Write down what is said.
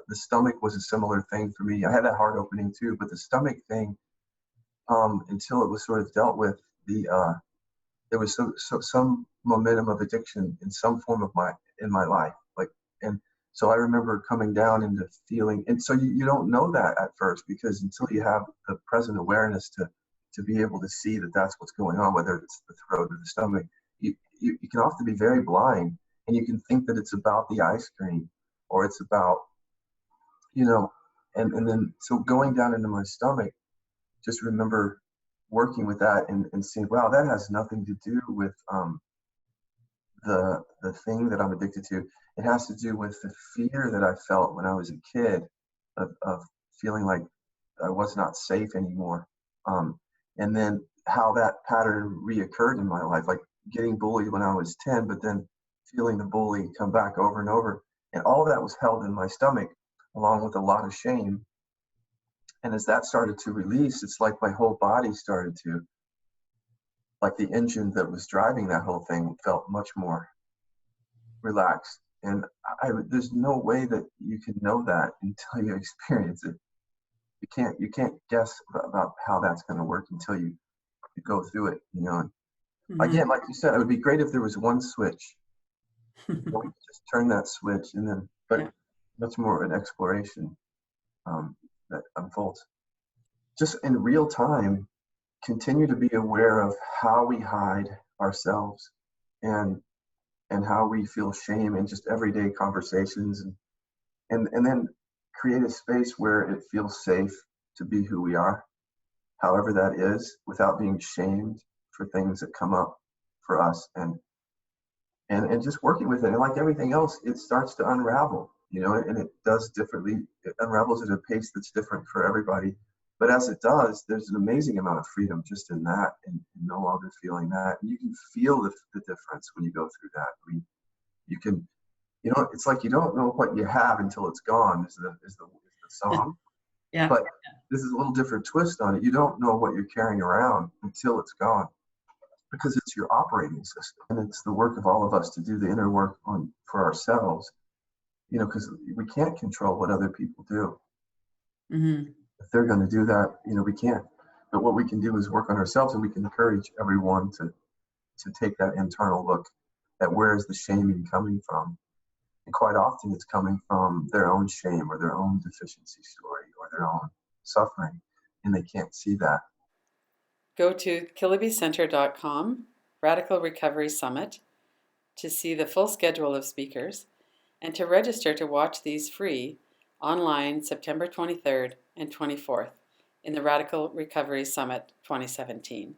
the stomach was a similar thing for me. I had that heart opening too, but the stomach thing, until it was sort of dealt with, there was some momentum of addiction in some form in my life. And so I remember coming down into feeling, and so you don't know that at first, because until you have the present awareness to be able to see that that's what's going on, whether it's the throat or the stomach, you can often be very blind, and you can think that it's about the ice cream, or it's about, and then so going down into my stomach, just remember working with that and seeing, wow, that has nothing to do with the thing that I'm addicted to. It has to do with the fear that I felt when I was a kid of feeling like I was not safe anymore. And then how that pattern reoccurred in my life, like getting bullied when I was 10, but then feeling the bully come back over and over. And all of that was held in my stomach, along with a lot of shame. And as that started to release, it's like my whole body started to, like the engine that was driving that whole thing felt much more relaxed. And there's no way that you can know that until you experience it. You can't guess about how that's going to work until you go through it. Mm-hmm. Again, like you said, it would be great if there was one switch. We could just turn that switch, and then, but much more an exploration that unfolds. Just in real time, continue to be aware of how we hide ourselves and how we feel shame in just everyday conversations, and then create a space where it feels safe to be who we are, however that is, without being shamed for things that come up for us, and just working with it. And like everything else, it starts to unravel, and it does differently. It unravels at a pace that's different for everybody. But as it does, there's an amazing amount of freedom just in that, and no longer feeling that. And you can feel the difference when you go through that. I mean, you can, it's like you don't know what you have until it's gone, is the song. Yeah. But this is a little different twist on it. You don't know what you're carrying around until it's gone, because it's your operating system. And it's the work of all of us to do the inner work for ourselves, because we can't control what other people do. Mm-hmm. If they're going to do that, we can't. But what we can do is work on ourselves, and we can encourage everyone to take that internal look at where is the shaming coming from. And quite often it's coming from their own shame or their own deficiency story or their own suffering, and they can't see that. Go to kilobyscenter.com, Radical Recovery Summit, to see the full schedule of speakers and to register to watch these free online September 23rd and 24th in the Radical Recovery Summit 2017.